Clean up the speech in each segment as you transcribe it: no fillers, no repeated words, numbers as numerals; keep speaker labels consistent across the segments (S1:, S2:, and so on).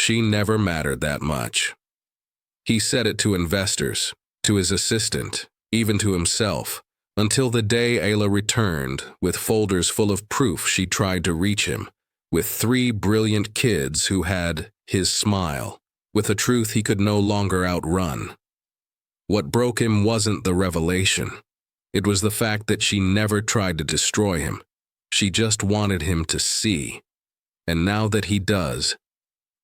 S1: She never mattered that much. He said it to investors, to his assistant, even to himself, until the day Aila returned with folders full of proof she tried to reach him, with 3 brilliant kids who had his smile, with a truth he could no longer outrun. What broke him wasn't the revelation. It was the fact that she never tried to destroy him. She just wanted him to see. And now that he does,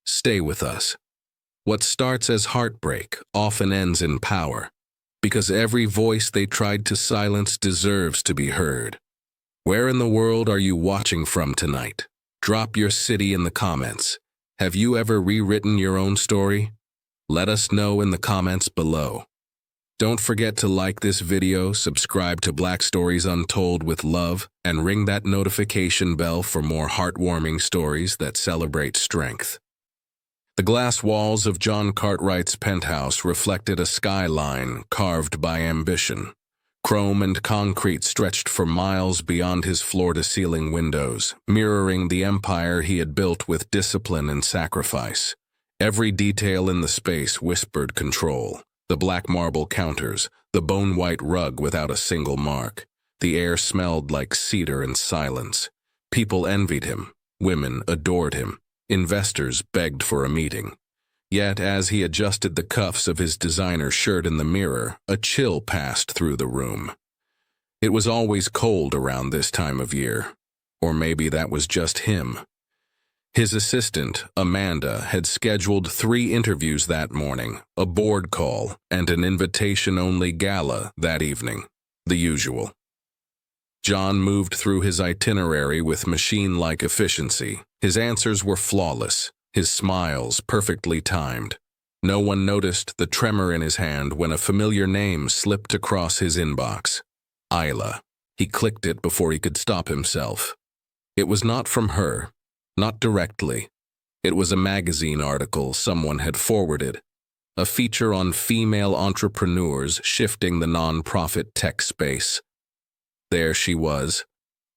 S1: stay with us. What starts as heartbreak often ends in power, because every voice they tried to silence deserves to be heard. Where in the world are you watching from tonight? Drop your city in the comments. Have you ever rewritten your own story? Let us know in the comments below. Don't forget to like this video, subscribe to Black Stories Untold with love, and ring that notification bell for more heartwarming stories that celebrate strength. The glass walls of John Cartwright's penthouse reflected a skyline carved by ambition. Chrome and concrete stretched for miles beyond his floor-to-ceiling windows, mirroring the empire he had built with discipline and sacrifice. Every detail in the space whispered control. The black marble counters, the bone-white rug without a single mark. The air smelled like cedar and silence. People envied him. Women adored him. Investors begged for a meeting. Yet, as he adjusted the cuffs of his designer shirt in the mirror, a chill passed through the room. It was always cold around this time of year. Or maybe that was just him. His assistant, Amanda, had scheduled 3 interviews that morning, a board call, and an invitation-only gala that evening. The usual. John moved through his itinerary with machine-like efficiency. His answers were flawless, his smiles perfectly timed. No one noticed the tremor in his hand when a familiar name slipped across his inbox. Aila. He clicked it before he could stop himself. It was not from her. Not directly. It was a magazine article someone had forwarded, a feature on female entrepreneurs shifting the non-profit tech space. There she was,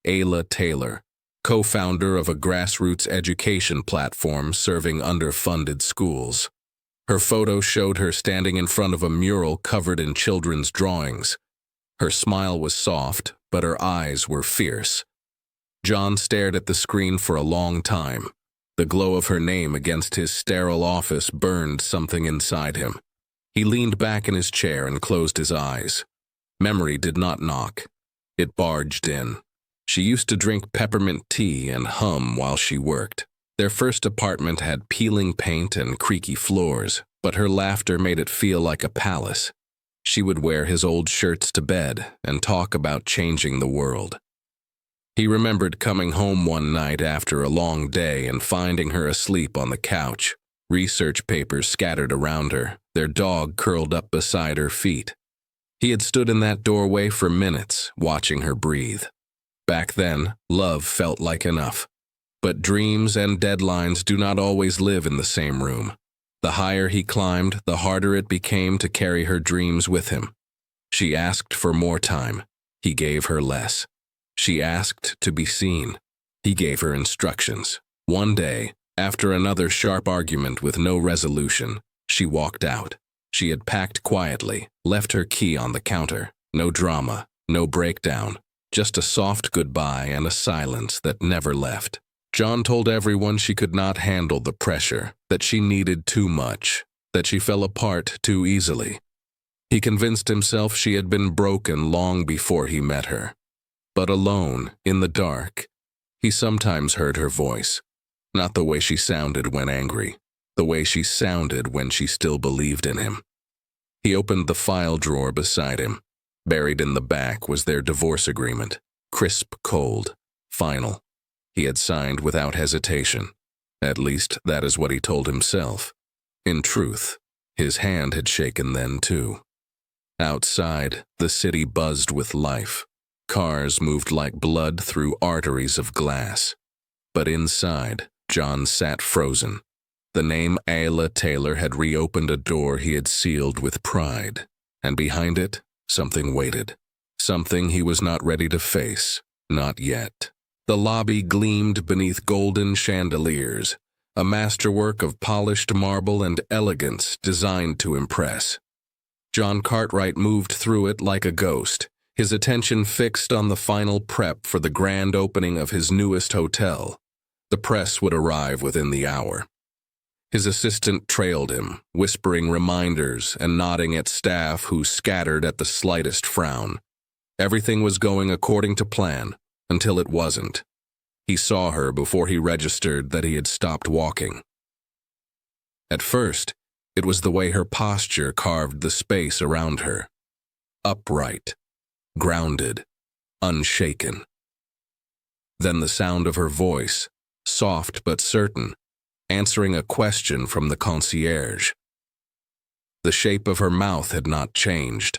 S1: Aila Taylor, co-founder of a grassroots education platform serving underfunded schools. Her photo showed her standing in front of a mural covered in children's drawings. Her smile was soft, but her eyes were fierce. John stared at the screen for a long time. The glow of her name against his sterile office burned something inside him. He leaned back in his chair and closed his eyes. Memory did not knock. It barged in. She used to drink peppermint tea and hum while she worked. Their first apartment had peeling paint and creaky floors, but her laughter made it feel like a palace. She would wear his old shirts to bed and talk about changing the world. He remembered coming home one night after a long day and finding her asleep on the couch, research papers scattered around her, their dog curled up beside her feet. He had stood in that doorway for minutes, watching her breathe. Back then, love felt like enough. But dreams and deadlines do not always live in the same room. The higher he climbed, the harder it became to carry her dreams with him. She asked for more time. He gave her less. She asked to be seen. He gave her instructions. One day, after another sharp argument with no resolution, she walked out. She had packed quietly, left her key on the counter. No drama, no breakdown, just a soft goodbye and a silence that never left. John told everyone she could not handle the pressure, that she needed too much, that she fell apart too easily. He convinced himself she had been broken long before he met her. But alone, in the dark, he sometimes heard her voice. Not the way she sounded when angry, the way she sounded when she still believed in him. He opened the file drawer beside him. Buried in the back was their divorce agreement, crisp, cold, final. He had signed without hesitation. At least that is what he told himself. In truth, his hand had shaken then too. Outside, the city buzzed with life. Cars moved like blood through arteries of glass. But inside, John sat frozen. The name Aila Taylor had reopened a door he had sealed with pride, and behind it, something waited. Something he was not ready to face, not yet. The lobby gleamed beneath golden chandeliers. a masterwork of polished marble and elegance designed to impress. John Cartwright moved through it like a ghost, his attention fixed on the final prep for the grand opening of his newest hotel. The press would arrive within the hour. His assistant trailed him, whispering reminders and nodding at staff who scattered at the slightest frown. Everything was going according to plan, until it wasn't. He saw her before he registered that he had stopped walking. At first, it was the way her posture carved the space around her. Upright, grounded, unshaken. Then the sound of her voice, soft but certain, answering a question from the concierge. The shape of her mouth had not changed.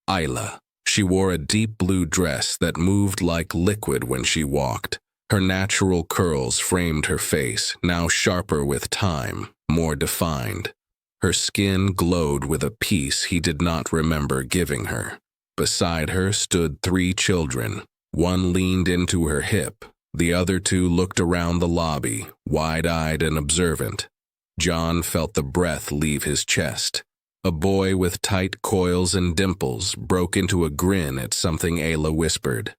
S1: Aila. She wore a deep blue dress that moved like liquid when she walked. Her natural curls framed her face, now sharper with time, more defined. Her skin glowed with a peace he did not remember giving her. Beside her stood 3 children. One leaned into her hip. The other 2 looked around the lobby, wide-eyed and observant. John felt the breath leave his chest. A boy with tight coils and dimples broke into a grin at something Aila whispered.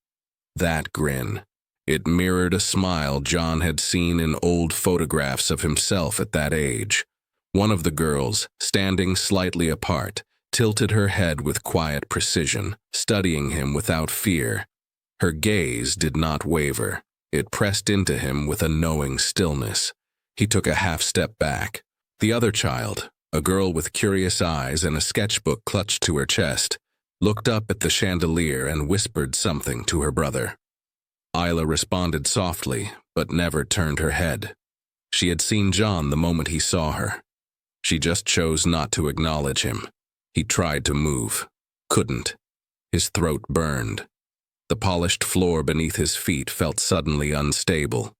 S1: That grin. It mirrored a smile John had seen in old photographs of himself at that age. One of the girls, standing slightly apart, tilted her head with quiet precision, studying him without fear. Her gaze did not waver. It pressed into him with a knowing stillness. He took a half-step back. The other child, a girl with curious eyes and a sketchbook clutched to her chest, looked up at the chandelier and whispered something to her brother. Aila responded softly, but never turned her head. She had seen John the moment he saw her. She just chose not to acknowledge him. He tried to move. Couldn't. His throat burned. The polished floor beneath his feet felt suddenly unstable.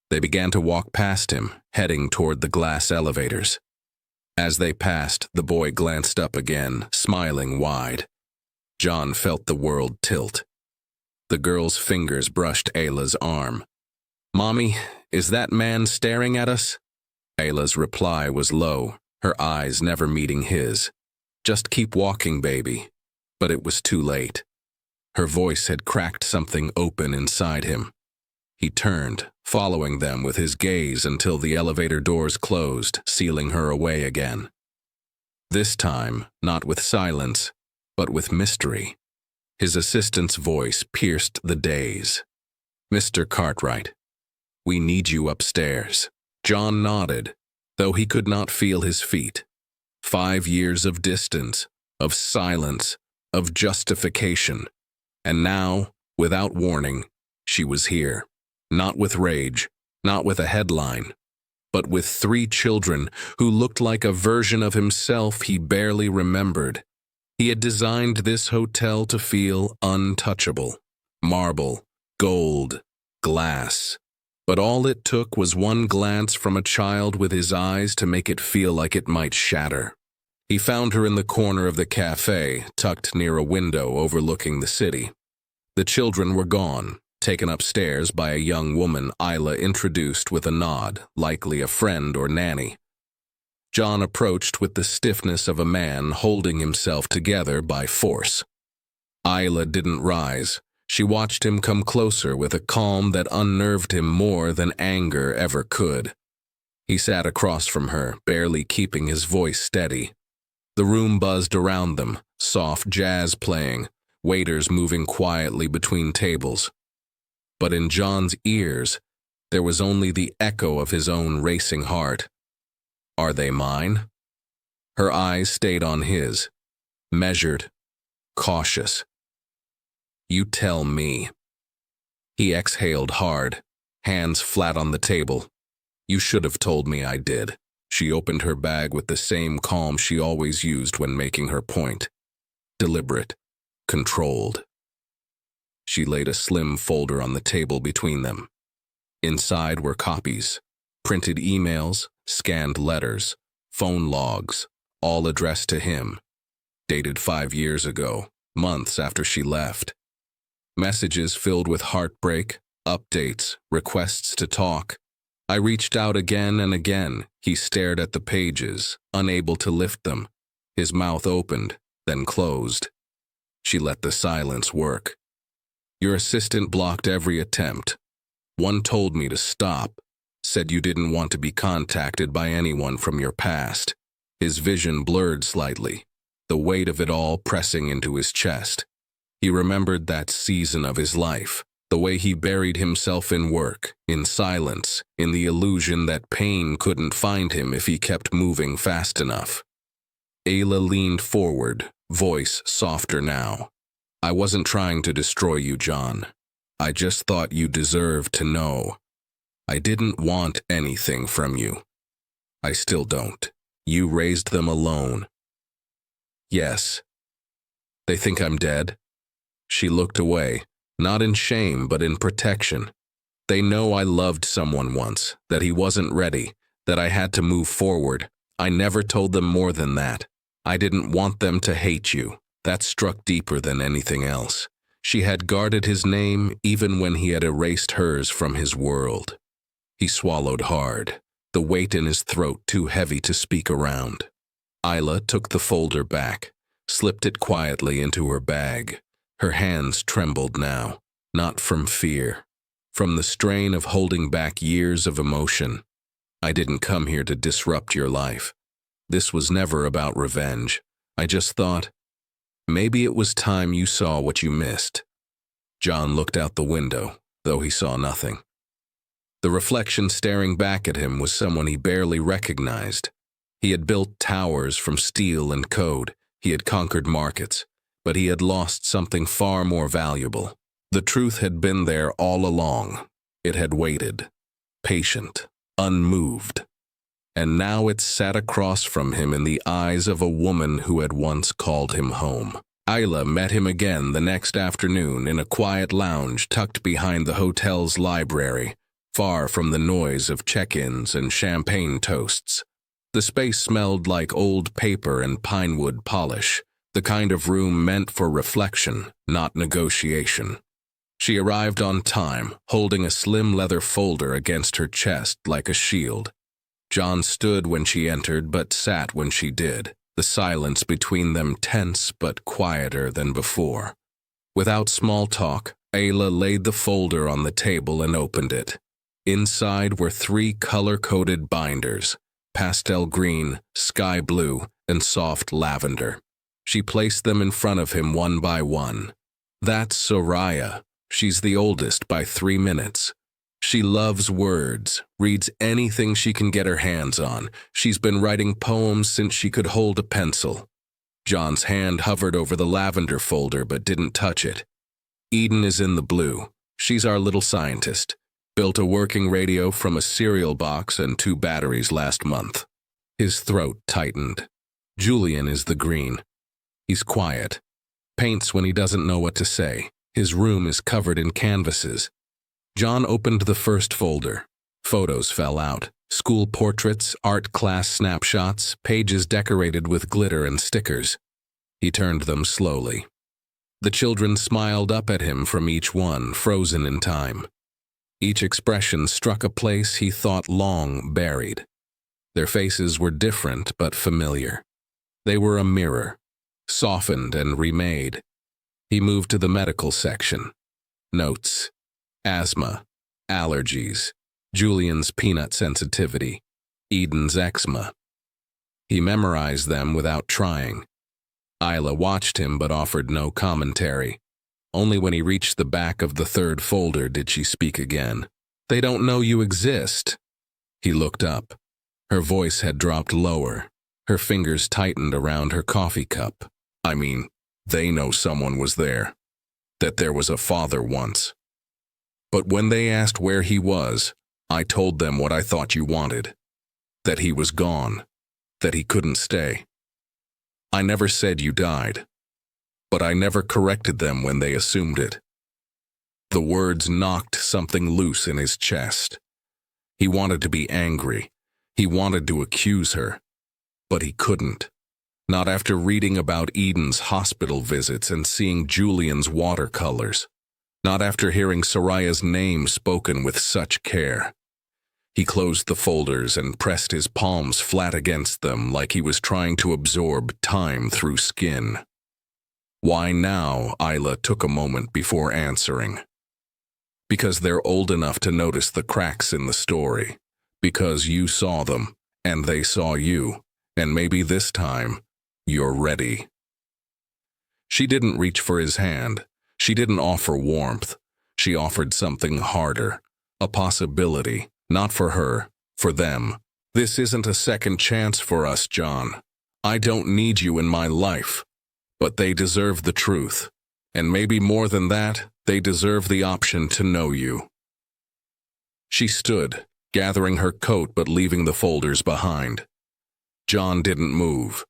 S1: They began to walk past him, heading toward the glass elevators. As they passed, the boy glanced up again, smiling wide. John felt the world tilt. The girl's fingers brushed Aila's arm. "Mommy, is that man staring at us?" Aila's reply was low, her eyes never meeting his. "Just keep walking, baby." But it was too late. Her voice had cracked something open inside him. He turned, following them with his gaze until the elevator doors closed, sealing her away again. This time, not with silence, but with mystery. His assistant's voice pierced the daze. "Mr. Cartwright, we need you upstairs." John nodded, though he could not feel his feet. 5 years of distance, of silence, of justification. And now, without warning, she was here. Not with rage, not with a headline, but with 3 children who looked like a version of himself he barely remembered. He had designed this hotel to feel untouchable. Marble, gold, glass. But all it took was one glance from a child with his eyes to make it feel like it might shatter. He found her in the corner of the cafe, tucked near a window overlooking the city. The children were gone, taken upstairs by a young woman Aila introduced with a nod, likely a friend or nanny. John approached with the stiffness of a man holding himself together by force. Aila didn't rise. She watched him come closer with a calm that unnerved him more than anger ever could. He sat across from her, barely keeping his voice steady. The room buzzed around them, soft jazz playing, waiters moving quietly between tables. But in John's ears, there was only the echo of his own racing heart. "Are they mine?" Her eyes stayed on his, measured, cautious. "You tell me." He exhaled hard, hands flat on the table. "You should have told me I did." She opened her bag with the same calm she always used when making her point. Deliberate, controlled. She laid a slim folder on the table between them. Inside were copies, printed emails, scanned letters, phone logs, all addressed to him, dated 5 years ago, months after she left. Messages filled with heartbreak, updates, requests to talk. I reached out again and again. He stared at the pages, unable to lift them. His mouth opened, then closed. She let the silence work. Your assistant blocked every attempt. One told me to stop, said you didn't want to be contacted by anyone from your past. His vision blurred slightly, the weight of it all pressing into his chest. He remembered that season of his life, the way he buried himself in work, in silence, in the illusion that pain couldn't find him if he kept moving fast enough. Aila leaned forward, voice softer now. I wasn't trying to destroy you, John. I just thought you deserved to know. I didn't want anything from you. I still don't. You raised them alone. Yes. They think I'm dead? She looked away, not in shame but in protection. They know I loved someone once, that he wasn't ready, that I had to move forward. I never told them more than that. I didn't want them to hate you. That struck deeper than anything else. She had guarded his name even when he had erased hers from his world. He swallowed hard, the weight in his throat too heavy to speak around. Aila took the folder back, slipped it quietly into her bag. Her hands trembled now, not from fear, from the strain of holding back years of emotion. I didn't come here to disrupt your life. This was never about revenge. I just thought, maybe it was time you saw what you missed. John looked out the window, though he saw nothing. The reflection staring back at him was someone he barely recognized. He had built towers from steel and code. He had conquered markets, but he had lost something far more valuable. The truth had been there all along. It had waited, patient, unmoved. And now it sat across from him in the eyes of a woman who had once called him home. Aila met him again the next afternoon in a quiet lounge tucked behind the hotel's library, far from the noise of check-ins and champagne toasts. The space smelled like old paper and pinewood polish, the kind of room meant for reflection, not negotiation. She arrived on time, holding a slim leather folder against her chest like a shield. John stood when she entered but sat when she did, the silence between them tense but quieter than before. Without small talk, Aila laid the folder on the table and opened it. Inside were 3 color-coded binders, pastel green, sky blue, and soft lavender. She placed them in front of him one by one. That's Soraya. She's the oldest by 3 minutes. She loves words, reads anything she can get her hands on. She's been writing poems since she could hold a pencil. John's hand hovered over the lavender folder but didn't touch it. Eden is in the blue. She's our little scientist. Built a working radio from a cereal box and 2 batteries last month. His throat tightened. Julian is the green. He's quiet. Paints when he doesn't know what to say. His room is covered in canvases. John opened the first folder. Photos fell out. School portraits, art class snapshots, pages decorated with glitter and stickers. He turned them slowly. The children smiled up at him from each one, frozen in time. Each expression struck a place he thought long buried. Their faces were different but familiar. They were a mirror, softened and remade. He moved to the medical section. Notes. Asthma, allergies, Julian's peanut sensitivity, Eden's eczema. He memorized them without trying. Aila watched him but offered no commentary. Only when he reached the back of the 3rd folder did she speak again. They don't know you exist. He looked up. Her voice had dropped lower. Her fingers tightened around her coffee cup. I mean, they know someone was there. That there was a father once. But when they asked where he was, I told them what I thought you wanted. That he was gone. That he couldn't stay. I never said you died. But I never corrected them when they assumed it. The words knocked something loose in his chest. He wanted to be angry. He wanted to accuse her. But he couldn't. Not after reading about Eden's hospital visits and seeing Julian's watercolors. Not after hearing Soraya's name spoken with such care. He closed the folders and pressed his palms flat against them like he was trying to absorb time through skin. Why now? Aila took a moment before answering. Because they're old enough to notice the cracks in the story. Because you saw them, and they saw you, and maybe this time, you're ready. She didn't reach for his hand. She didn't offer warmth. She offered something harder. A possibility. Not for her, for them. This isn't a second chance for us, John. I don't need you in my life. But they deserve the truth. And maybe more than that, they deserve the option to know you. She stood, gathering her coat but leaving the folders behind. John didn't move.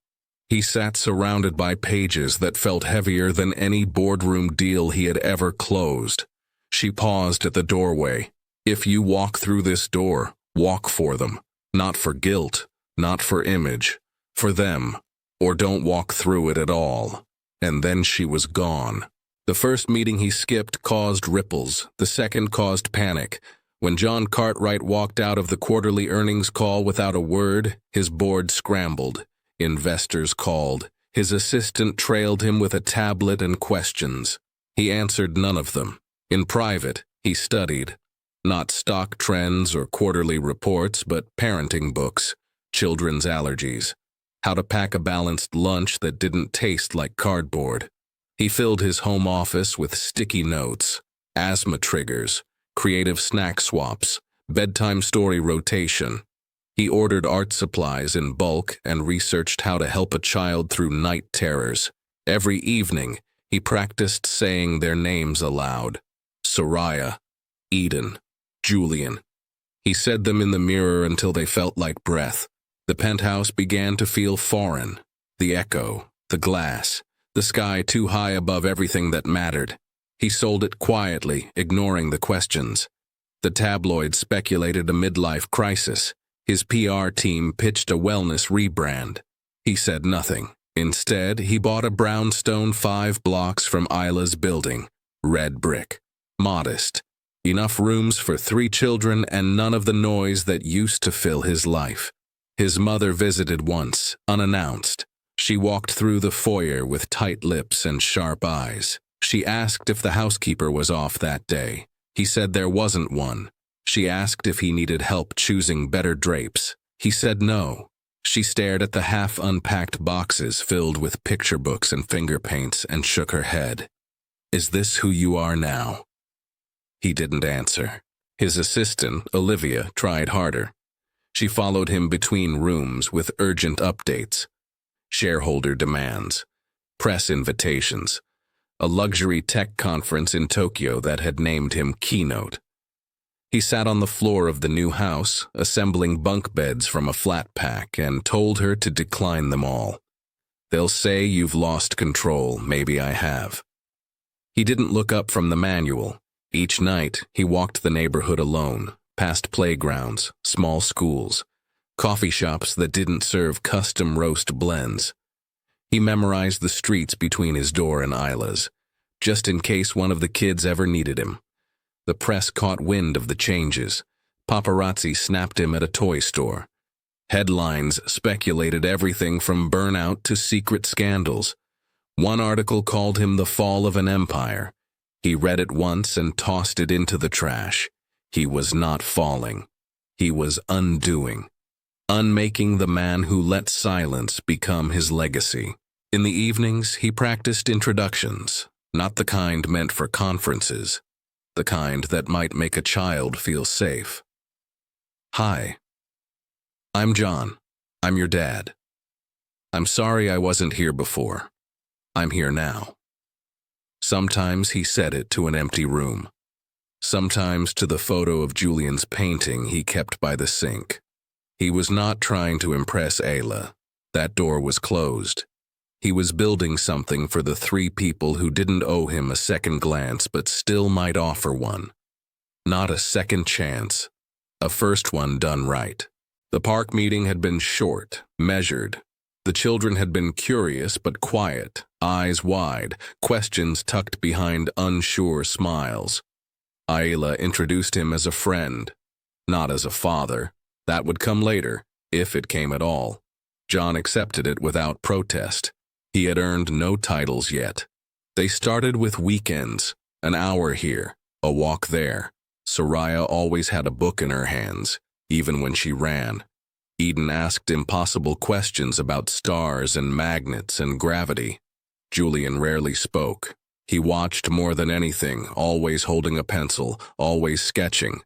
S1: He sat surrounded by pages that felt heavier than any boardroom deal he had ever closed. She paused at the doorway. If you walk through this door, walk for them. Not for guilt, not for image, for them. Or don't walk through it at all. And then she was gone. The first meeting he skipped caused ripples. The second caused panic. When John Cartwright walked out of the quarterly earnings call without a word, his board scrambled. Investors called. His assistant trailed him with a tablet and questions. He answered none of them. In private, he studied. Not stock trends or quarterly reports, but parenting books, children's allergies, how to pack a balanced lunch that didn't taste like cardboard. He filled his home office with sticky notes, asthma triggers, creative snack swaps, bedtime story rotation. He ordered art supplies in bulk and researched how to help a child through night terrors. Every evening, he practiced saying their names aloud. Soraya, Eden, Julian. He said them in the mirror until they felt like breath. The penthouse began to feel foreign. The echo, the glass, the sky too high above everything that mattered. He sold it quietly, ignoring the questions. The tabloids speculated a midlife crisis. His PR team pitched a wellness rebrand. He said nothing. Instead, he bought a brownstone 5 blocks from Aila's building. Red brick. Modest. Enough rooms for 3 children and none of the noise that used to fill his life. His mother visited once, unannounced. She walked through the foyer with tight lips and sharp eyes. She asked if the housekeeper was off that day. He said there wasn't one. She asked if he needed help choosing better drapes. He said no. She stared at the half-unpacked boxes filled with picture books and finger paints and shook her head. Is this who you are now? He didn't answer. His assistant, Olivia, tried harder. She followed him between rooms with urgent updates. Shareholder demands. Press invitations. A luxury tech conference in Tokyo that had named him Keynote. He sat on the floor of the new house, assembling bunk beds from a flat pack, and told her to decline them all. They'll say you've lost control, maybe I have. He didn't look up from the manual. Each night, he walked the neighborhood alone, past playgrounds, small schools, coffee shops that didn't serve custom roast blends. He memorized the streets between his door and Aila's, just in case one of the kids ever needed him. The press caught wind of the changes. Paparazzi snapped him at a toy store. Headlines speculated everything from burnout to secret scandals. One article called him the fall of an empire. He read it once and tossed it into the trash. He was not falling. He was undoing. Unmaking the man who let silence become his legacy. In the evenings, he practiced introductions, not the kind meant for conferences, the kind that might make a child feel safe. Hi. I'm John. I'm your dad. I'm sorry I wasn't here before. I'm here now. Sometimes he said it to an empty room. Sometimes to the photo of Julian's painting he kept by the sink. He was not trying to impress Aila. That door was closed. He was building something for the 3 people who didn't owe him a second glance but still might offer one. Not a second chance. A first one done right. The park meeting had been short, measured. The children had been curious but quiet, eyes wide, questions tucked behind unsure smiles. Aila introduced him as a friend. Not as a father. That would come later, if it came at all. John accepted it without protest. He had earned no titles yet. They started with weekends, an hour here, a walk there. Soraya always had a book in her hands, even when she ran. Eden asked impossible questions about stars and magnets and gravity. Julian rarely spoke. He watched more than anything, always holding a pencil, always sketching.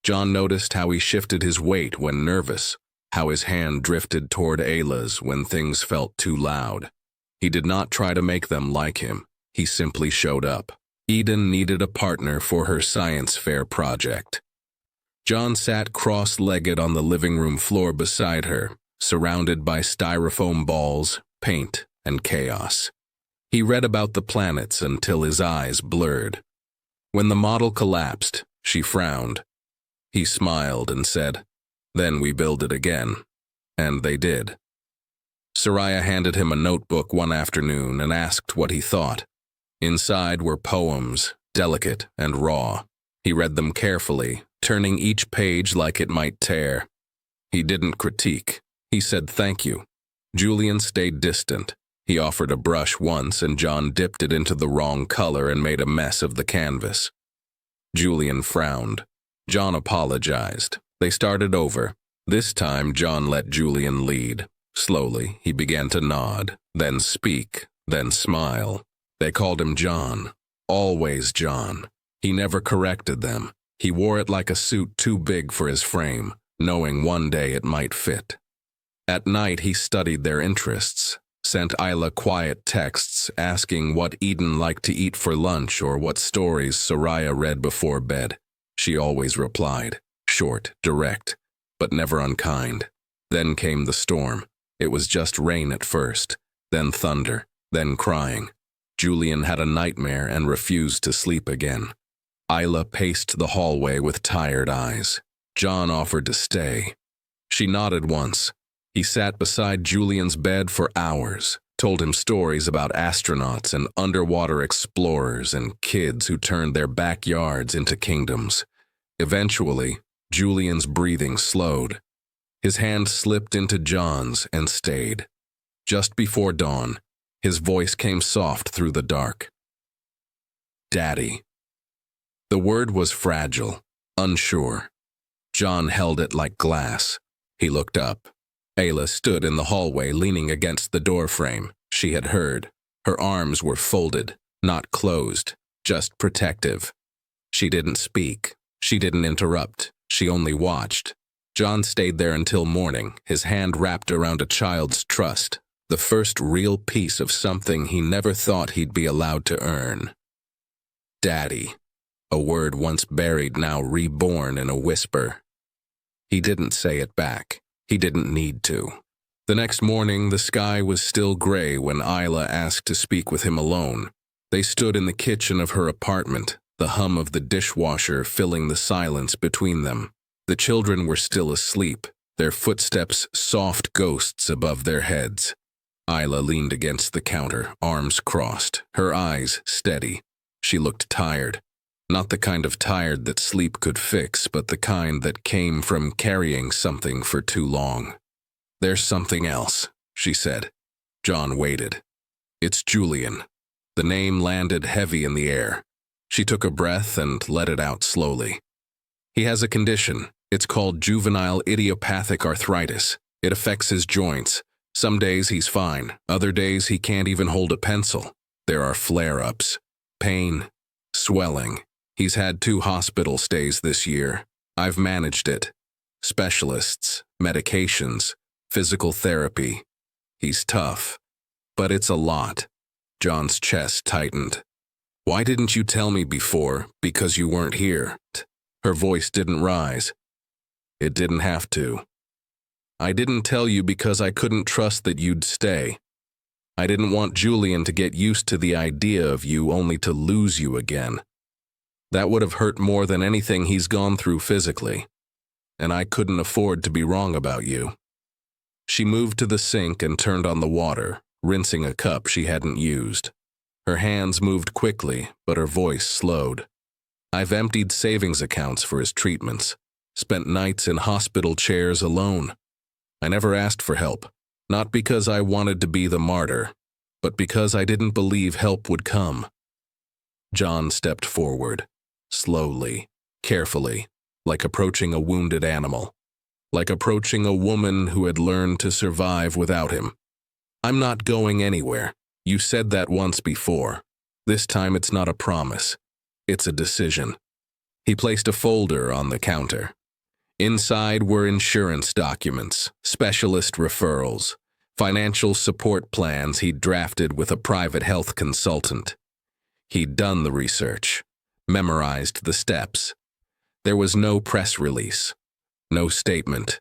S1: John noticed how he shifted his weight when nervous, how his hand drifted toward Aila's when things felt too loud. He did not try to make them like him. He simply showed up. Eden needed a partner for her science fair project. John sat cross-legged on the living room floor beside her, surrounded by styrofoam balls, paint, and chaos. He read about the planets until his eyes blurred. When the model collapsed, she frowned. He smiled and said, "Then we build it again." And they did. Soraya handed him a notebook one afternoon and asked what he thought. Inside were poems, delicate and raw. He read them carefully, turning each page like it might tear. He didn't critique. He said thank you. Julian stayed distant. He offered a brush once and John dipped it into the wrong color and made a mess of the canvas. Julian frowned. John apologized. They started over. This time John let Julian lead. Slowly, he began to nod, then speak, then smile. They called him John. Always John. He never corrected them. He wore it like a suit too big for his frame, knowing one day it might fit. At night he studied their interests, sent Aila quiet texts asking what Eden liked to eat for lunch or what stories Soraya read before bed. She always replied, short, direct, but never unkind. Then came the storm. It was just rain at first, then thunder, then crying. Julian had a nightmare and refused to sleep again. Aila paced the hallway with tired eyes. John offered to stay. She nodded once. He sat beside Julian's bed for hours, told him stories about astronauts and underwater explorers and kids who turned their backyards into kingdoms. Eventually, Julian's breathing slowed. His hand slipped into John's and stayed. Just before dawn, his voice came soft through the dark. "Daddy." The word was fragile, unsure. John held it like glass. He looked up. Aila stood in the hallway leaning against the doorframe. She had heard. Her arms were folded, not closed, just protective. She didn't speak. She didn't interrupt. She only watched. John stayed there until morning, his hand wrapped around a child's trust, the first real piece of something he never thought he'd be allowed to earn. Daddy, a word once buried, now reborn in a whisper. He didn't say it back. He didn't need to. The next morning, the sky was still gray when Aila asked to speak with him alone. They stood in the kitchen of her apartment, the hum of the dishwasher filling the silence between them. The children were still asleep, their footsteps soft ghosts above their heads. Aila leaned against the counter, arms crossed, her eyes steady. She looked tired. Not the kind of tired that sleep could fix, but the kind that came from carrying something for too long. "There's something else," she said. John waited. "It's Julian." The name landed heavy in the air. She took a breath and let it out slowly. "He has a condition. It's called juvenile idiopathic arthritis. It affects his joints. Some days he's fine. Other days he can't even hold a pencil. There are flare-ups. Pain. Swelling. He's had 2 hospital stays this year. I've managed it. Specialists, medications, physical therapy. He's tough. But it's a lot." John's chest tightened. "Why didn't you tell me before? Because you weren't here." Her voice didn't rise. "It didn't have to. I didn't tell you because I couldn't trust that you'd stay. I didn't want Julian to get used to the idea of you only to lose you again. That would have hurt more than anything he's gone through physically. And I couldn't afford to be wrong about you." She moved to the sink and turned on the water, rinsing a cup she hadn't used. Her hands moved quickly, but her voice slowed. "I've emptied savings accounts for his treatments. spent nights in hospital chairs alone. I never asked for help, not because I wanted to be the martyr, but because I didn't believe help would come. John stepped forward, slowly, carefully, like approaching a wounded animal, like approaching a woman who had learned to survive without him. I'm not going anywhere. You said that once before. This time it's not a promise. It's a decision. He placed a folder on the counter. Inside were insurance documents, specialist referrals, financial support plans he'd drafted with a private health consultant. He'd done the research, memorized the steps. There was no press release, no statement,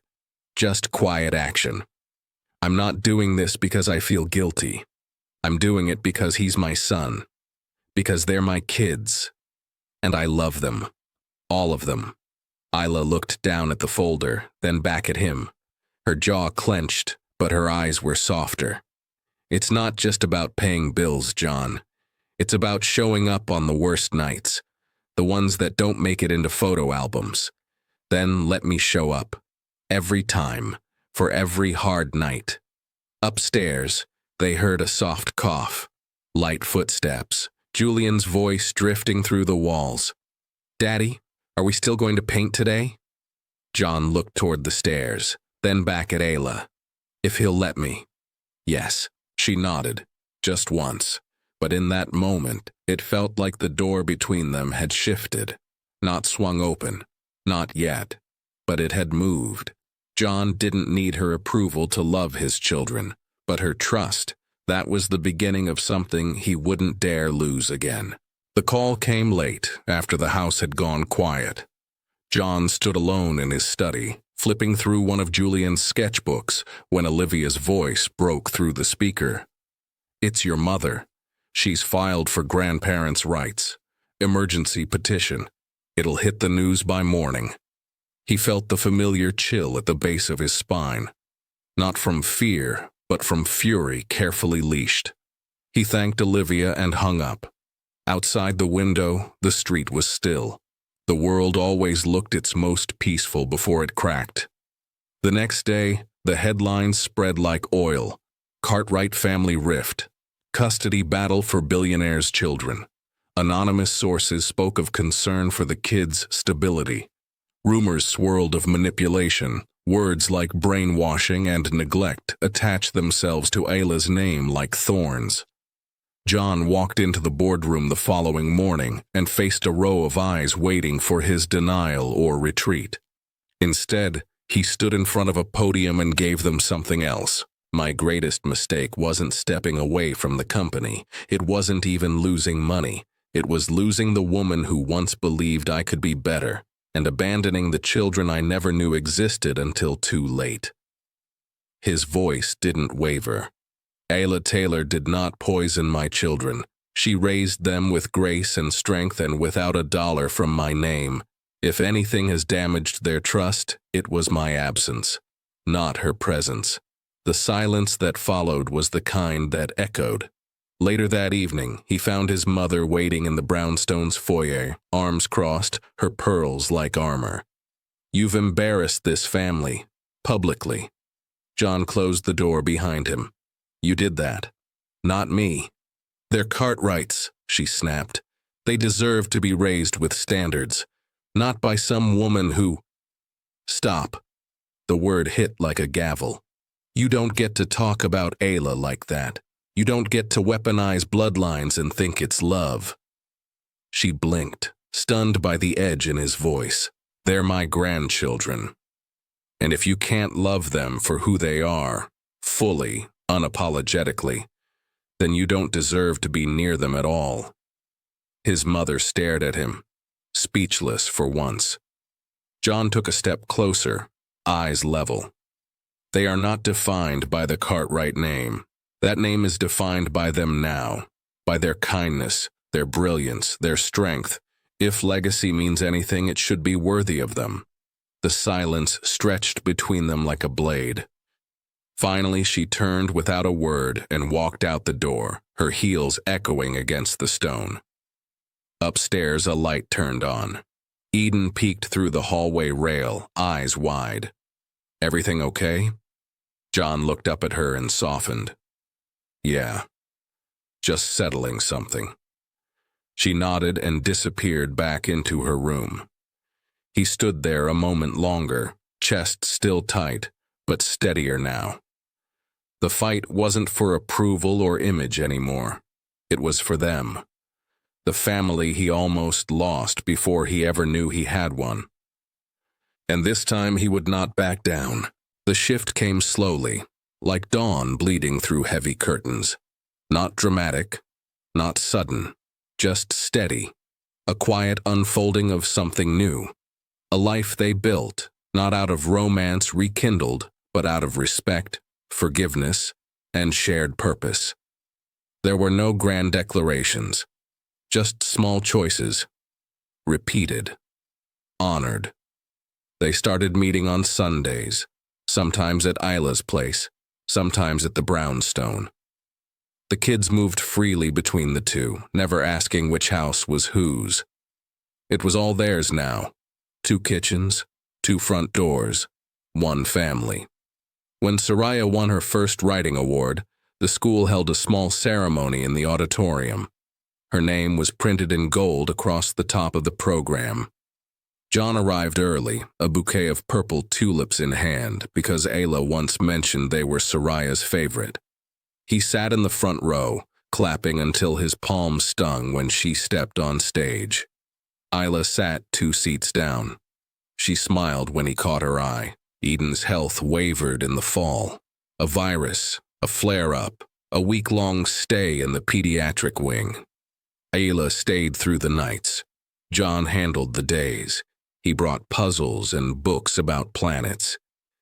S1: just quiet action. I'm not doing this because I feel guilty. I'm doing it because he's my son, because they're my kids, and I love them, all of them. Aila looked down at the folder, then back at him. Her jaw clenched, but her eyes were softer. It's not just about paying bills, John. It's about showing up on the worst nights, the ones that don't make it into photo albums. Then let me show up. Every time, for every hard night. Upstairs, they heard a soft cough, light footsteps, Julian's voice drifting through the walls. Daddy, are we still going to paint today? John looked toward the stairs, then back at Aila. If he'll let me. Yes, she nodded, just once. But in that moment, it felt like the door between them had shifted. Not swung open, not yet, but it had moved. John didn't need her approval to love his children, but her trust. That was the beginning of something he wouldn't dare lose again. The call came late, after the house had gone quiet. John stood alone in his study, flipping through one of Julian's sketchbooks, when Olivia's voice broke through the speaker. It's your mother. She's filed for grandparents' rights. Emergency petition. It'll hit the news by morning. He felt the familiar chill at the base of his spine. Not from fear, but from fury carefully leashed. He thanked Olivia and hung up. Outside the window, the street was still. The world always looked its most peaceful before it cracked. The next day, the headlines spread like oil. Cartwright family rift. Custody battle for billionaire's children. Anonymous sources spoke of concern for the kids' stability. Rumors swirled of manipulation. Words like brainwashing and neglect attached themselves to Aila's name like thorns. John walked into the boardroom the following morning and faced a row of eyes waiting for his denial or retreat. Instead, he stood in front of a podium and gave them something else. My greatest mistake wasn't stepping away from the company. It wasn't even losing money. It was losing the woman who once believed I could be better, and abandoning the children I never knew existed until too late. His voice didn't waver. Aila Taylor did not poison my children. She raised them with grace and strength and without a dollar from my name. If anything has damaged their trust, it was my absence, not her presence. The silence that followed was the kind that echoed. Later that evening, he found his mother waiting in the brownstone's foyer, arms crossed, her pearls like armor. You've embarrassed this family, publicly. John closed the door behind him. You did that. Not me. They're Cartwrights, she snapped. They deserve to be raised with standards, not by some woman who… Stop. The word hit like a gavel. You don't get to talk about Aila like that. You don't get to weaponize bloodlines and think it's love. She blinked, stunned by the edge in his voice. They're my grandchildren. And if you can't love them for who they are, fully, unapologetically, then you don't deserve to be near them at all. His mother stared at him, speechless for once. John took a step closer, eyes level. They are not defined by the Cartwright name. That name is defined by them now, by their kindness, their brilliance, their strength. If legacy means anything, it should be worthy of them. The silence stretched between them like a blade. Finally, she turned without a word and walked out the door, her heels echoing against the stone. Upstairs, a light turned on. Eden peeked through the hallway rail, eyes wide. "Everything okay?" John looked up at her and softened. "Yeah, just settling something." She nodded and disappeared back into her room. He stood there a moment longer, chest still tight, but steadier now. The fight wasn't for approval or image anymore. It was for them. The family he almost lost before he ever knew he had one. And this time he would not back down. The shift came slowly, like dawn bleeding through heavy curtains. Not dramatic, not sudden, just steady. A quiet unfolding of something new. A life they built, not out of romance rekindled, but out of respect, forgiveness, and shared purpose. There were no grand declarations, just small choices, repeated, honored. They started meeting on Sundays, sometimes at Aila's place, sometimes at the brownstone. The kids moved freely between the two, never asking which house was whose. It was all theirs now. 2 kitchens, 2 front doors, 1 family. When Soraya won her first writing award, the school held a small ceremony in the auditorium. Her name was printed in gold across the top of the program. John arrived early, a bouquet of purple tulips in hand, because Aila once mentioned they were Soraya's favorite. He sat in the front row, clapping until his palms stung when she stepped on stage. Aila sat 2 seats down. She smiled when he caught her eye. Eden's health wavered in the fall. A virus, a flare-up, a week-long stay in the pediatric wing. Aila stayed through the nights. John handled the days. He brought puzzles and books about planets.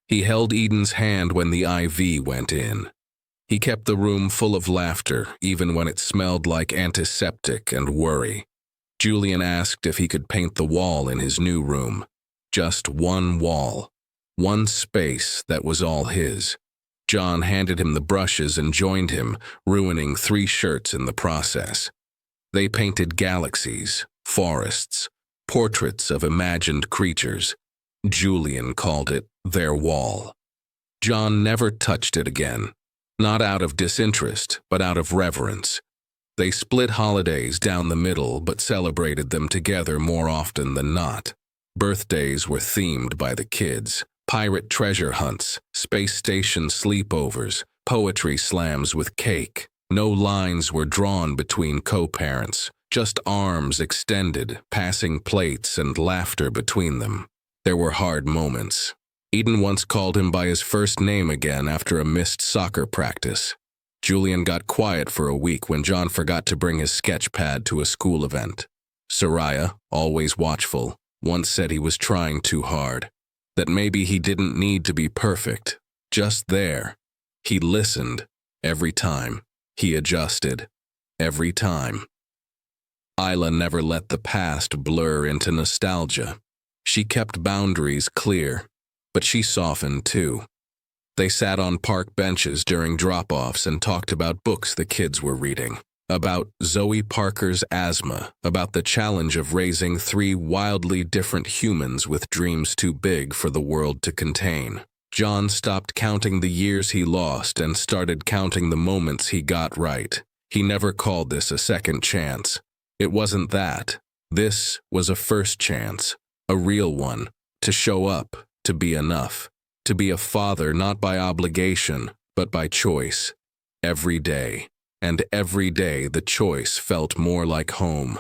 S1: He held Eden's hand when the IV went in. He kept the room full of laughter, even when it smelled like antiseptic and worry. Julian asked if he could paint the wall in his new room. Just 1 wall. 1 space that was all his. John handed him the brushes and joined him, ruining 3 shirts in the process. They painted galaxies, forests, portraits of imagined creatures. Julian called it their wall. John never touched it again. Not out of disinterest, but out of reverence. They split holidays down the middle, but celebrated them together more often than not. Birthdays were themed by the kids. Pirate treasure hunts, space station sleepovers, poetry slams with cake. No lines were drawn between co-parents, just arms extended, passing plates and laughter between them. There were hard moments. Eden once called him by his first name again after a missed soccer practice. Julian got quiet for a week when John forgot to bring his sketch pad to a school event. Soraya, always watchful, once said he was trying too hard, that maybe he didn't need to be perfect, just there. He listened every time. He adjusted every time. Aila never let the past blur into nostalgia. She kept boundaries clear, but she softened too. They sat on park benches during drop-offs and talked about books the kids were reading, about Zoe Parker's asthma, about the challenge of raising 3 wildly different humans with dreams too big for the world to contain. John stopped counting the years he lost and started counting the moments he got right. He never called this a second chance. It wasn't that. This was a first chance, a real one, to show up, to be enough. To be a father not by obligation, but by choice. Every day. And every day the choice felt more like home.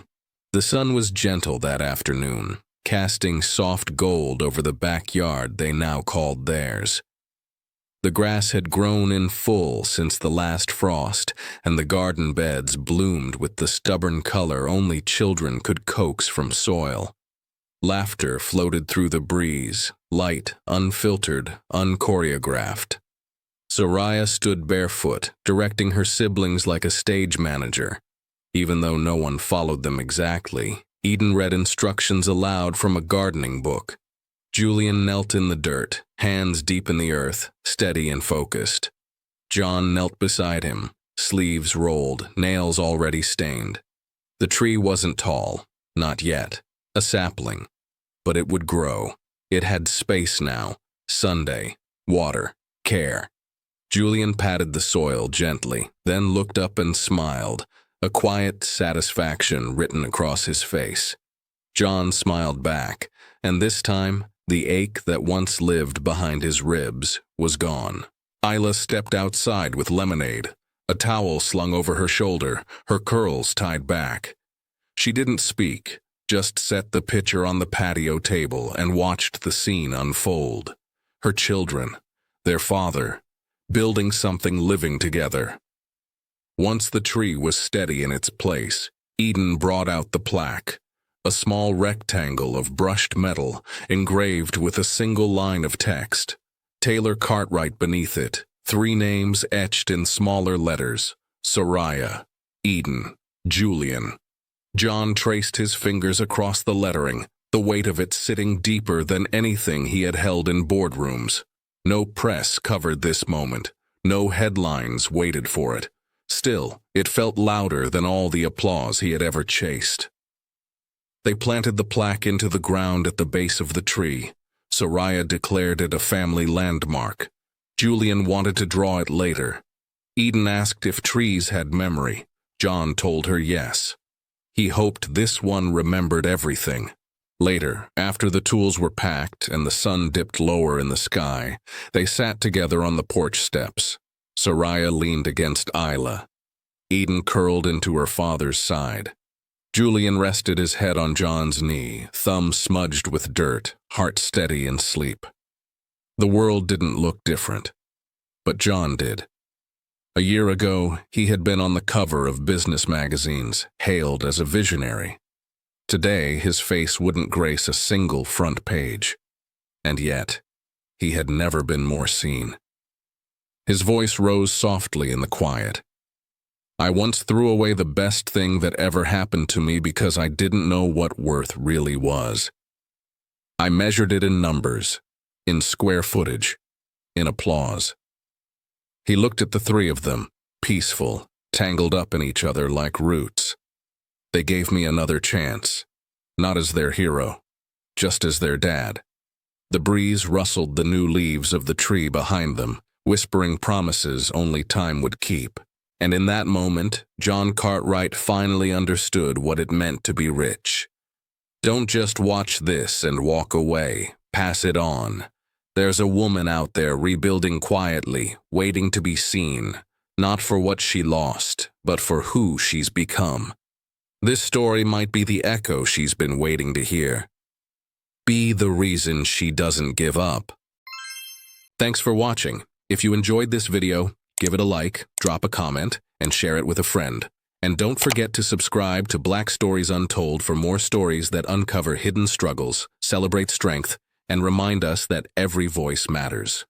S1: The sun was gentle that afternoon, casting soft gold over the backyard they now called theirs. The grass had grown in full since the last frost, and the garden beds bloomed with the stubborn color only children could coax from soil. Laughter floated through the breeze, light, unfiltered, unchoreographed. Soraya stood barefoot, directing her siblings like a stage manager. Even though no one followed them exactly, Eden read instructions aloud from a gardening book. Julian knelt in the dirt, hands deep in the earth, steady and focused. John knelt beside him, sleeves rolled, nails already stained. The tree wasn't tall, not yet, a sapling. but it would grow. It had space now. Sunday, water, care. Julian patted the soil gently, then looked up and smiled, a quiet satisfaction written across his face. John smiled back, and this time, the ache that once lived behind his ribs was gone. Aila stepped outside with lemonade, a towel slung over her shoulder, her curls tied back. She didn't speak, just set the pitcher on the patio table and watched the scene unfold. Her children, their father, building something living together. Once the tree was steady in its place, Eden brought out the plaque, a small rectangle of brushed metal engraved with a single line of text. Taylor Cartwright beneath it, 3 names etched in smaller letters: Soraya, Eden, Julian. John traced his fingers across the lettering, the weight of it sitting deeper than anything he had held in boardrooms. No press covered this moment. No headlines waited for it. Still, it felt louder than all the applause he had ever chased. They planted the plaque into the ground at the base of the tree. Soraya declared it a family landmark. Julian wanted to draw it later. Eden asked if trees had memory. John told her yes. He hoped this one remembered everything. Later, after the tools were packed and the sun dipped lower in the sky, they sat together on the porch steps. Soraya leaned against Aila. Eden curled into her father's side. Julian rested his head on John's knee, thumb smudged with dirt, heart steady in sleep. The world didn't look different, but John did. A year ago, he had been on the cover of business magazines, hailed as a visionary. Today, his face wouldn't grace a single front page. And yet, he had never been more seen. His voice rose softly in the quiet. I once threw away the best thing that ever happened to me because I didn't know what worth really was. I measured it in numbers, in square footage, in applause. He looked at the 3 of them, peaceful, tangled up in each other like roots. They gave me another chance, not as their hero, just as their dad. The breeze rustled the new leaves of the tree behind them, whispering promises only time would keep. And in that moment, John Cartwright finally understood what it meant to be rich. Don't just watch this and walk away, pass it on. There's a woman out there rebuilding quietly, waiting to be seen, not for what she lost, but for who she's become. This story might be the echo she's been waiting to hear. Be the reason she doesn't give up. Thanks for watching. If you enjoyed this video, give it a like, drop a comment, and share it with a friend. And don't forget to subscribe to Black Stories Untold for more stories that uncover hidden struggles, celebrate strength, and remind us that every voice matters.